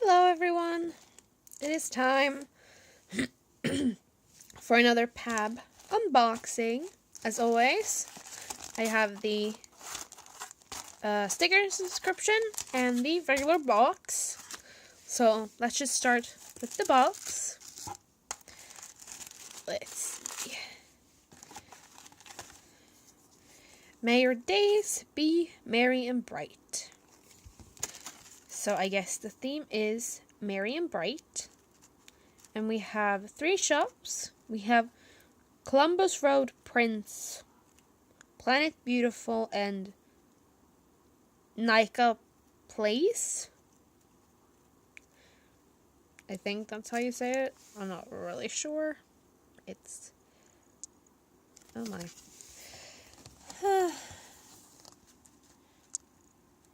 Hello everyone, it is time for another PAB unboxing. As always, I have the sticker subscription and the regular box. So let's just start with the box. Let's see. May your days be merry and bright. So I guess the theme is merry and bright. And we have 3 shops. We have Columbus Road Prince, Planet Beautiful, and Nika Place. I think that's how you say it. I'm not really sure. It's... oh my.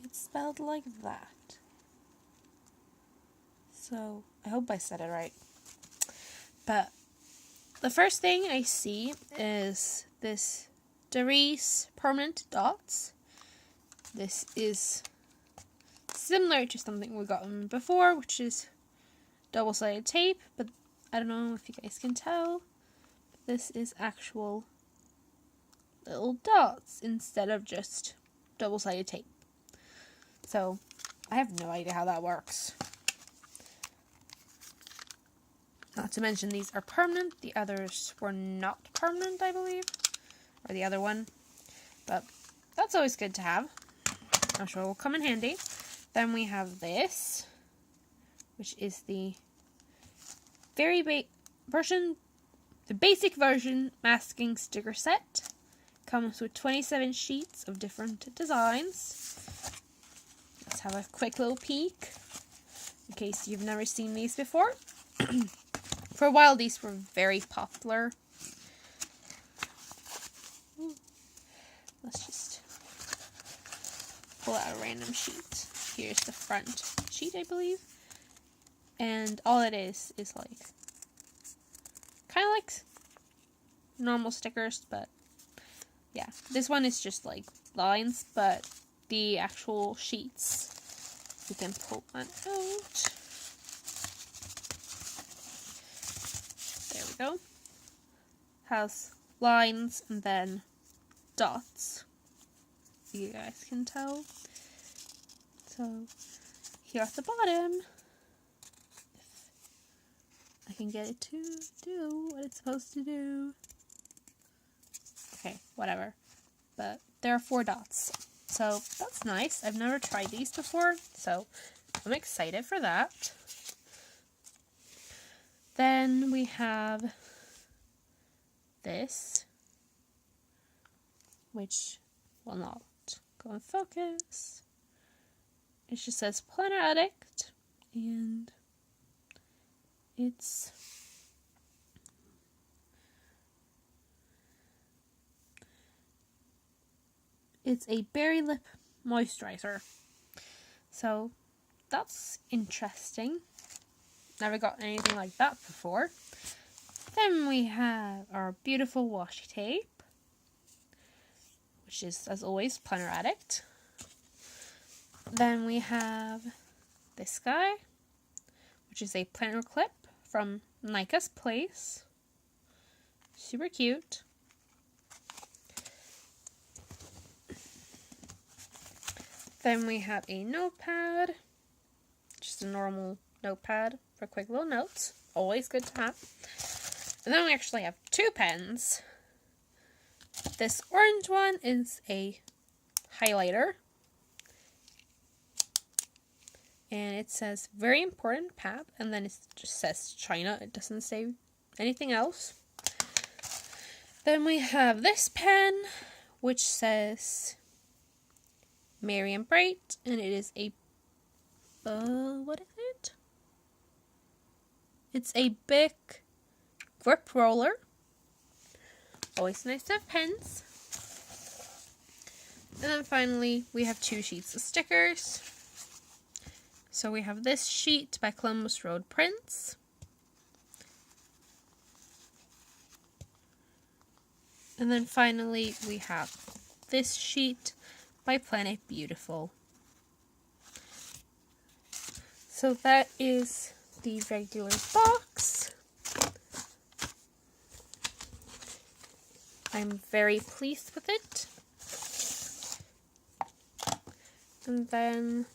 It's spelled like that. So, I hope I said it right. But the first thing I see is this Darice permanent dots. This is similar to something we've gotten before, which is double-sided tape, but I don't know if you guys can tell. But this is actual little dots instead of just double-sided tape. So, I have no idea how that works. Not to mention these are permanent. The others were not permanent, I believe. Or the other one. But that's always good to have. I'm sure it will come in handy. Then we have this, which is the the basic version masking sticker set. Comes with 27 sheets of different designs. Let's have a quick little peek, in case you've never seen these before. For a while, these were very popular. Let's just pull out a random sheet. Here's the front sheet, I believe. And all it is like, kind of like normal stickers, but yeah. This one is just like lines, but the actual sheets, you can pull one out. There we go. Has lines and then dots. You guys can tell. So here at the bottom, if I can get it to do what it's supposed to do. Okay, whatever. But there are 4 dots. So that's nice. I've never tried these before, so I'm excited for that. Then we have this, which will not go in focus. It just says Planner Addict, and it's a berry lip moisturizer. So that's interesting. Never got anything like that before. Then we have our beautiful washi tape, which is, as always, Planner Addict. Then we have this guy, which is a planner clip from Nika's Place. Super cute. Then we have a notepad, just a normal notepad for quick little notes. Always good to have. And then we actually have 2 pens. This orange one is a highlighter. And it says very important PAB, and then it just says China. It doesn't say anything else. Then we have this pen, which says merry and bright, and it is a what is it? It's a big grip roller. Always nice to have pens. And then finally, we have 2 sheets of stickers. So we have this sheet by Columbus Road Prince. And then finally, we have this sheet by Planet Beautiful. So that is the regular box. I'm very pleased with it. And then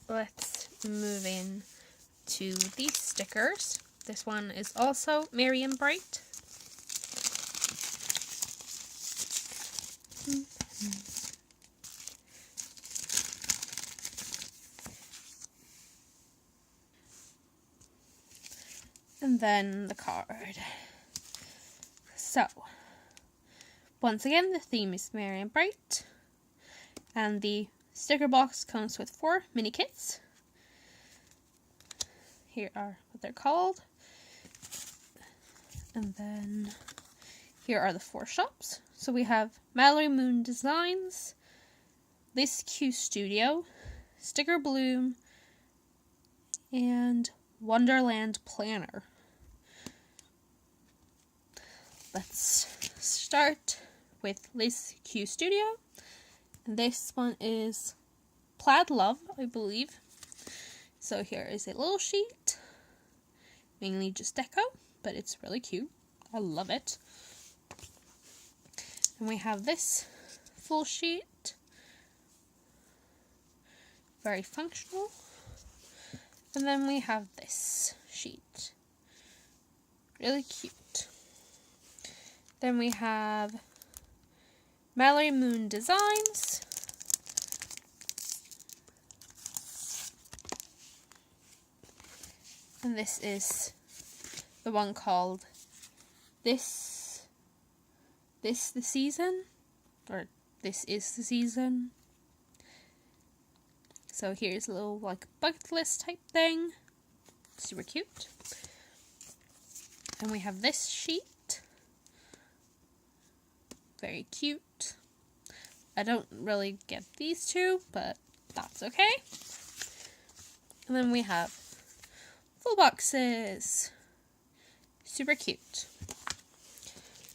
let's move in to these stickers. This one is also Merry and Bright. And then the card. So, once again, the theme is Merry and Bright. And the sticker box comes with 4 mini kits. Here are what they're called. And then here are the 4 shops. So we have Mallory Moon Designs, This Q Studio, Sticker Bloom, and Wonderland Planner. Let's start with Liz Q Studio. And this one is Plaid Love, I believe. So here is a little sheet, mainly just deco, but it's really cute. I love it. And we have this full sheet, very functional. And then we have this sheet, really cute. Then we have Mallory Moon Designs. And this is the one called This the Season, or This is the Season. So here's a little like bucket list type thing. Super cute. And we have this sheet. Very cute. I don't really get these two, but that's okay. And then we have full boxes. Super cute.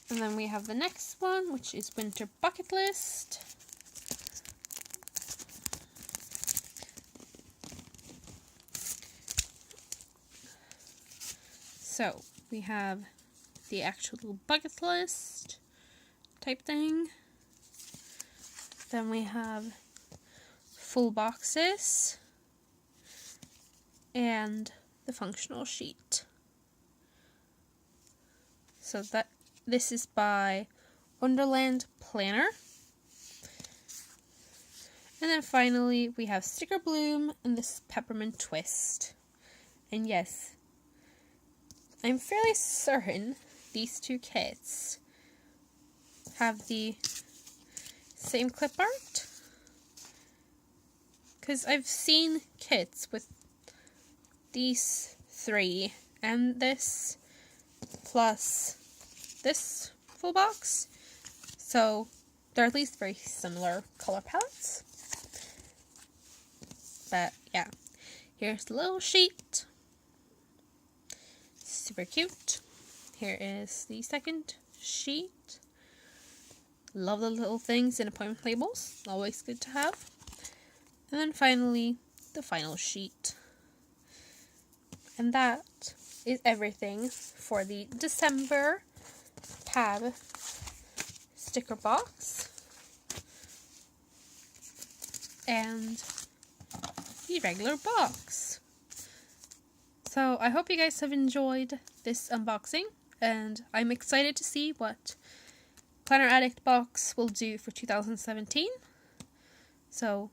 And then we have the next one, which is Winter Bucket List. So we have the actual little bucket list type thing. Then we have full boxes and the functional sheet. So this is by Wonderland Planner. And then finally we have Sticker Bloom and this Peppermint Twist. And yes, I'm fairly certain these 2 kits have the same clip art, because I've seen kits with these 3 and this plus this full box, so they're at least very similar color palettes. But yeah, here's the little sheet, super cute. Here is the second sheet. Love the little things in appointment labels. Always good to have. And then finally, the final sheet. And that is everything for the December PAB sticker box. And the regular box. So I hope you guys have enjoyed this unboxing. And I'm excited to see what Planner Addict box will do for 2017. So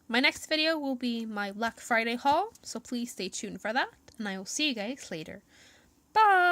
my next video will be my Black Friday haul, so please stay tuned for that, and I will see you guys later. Bye!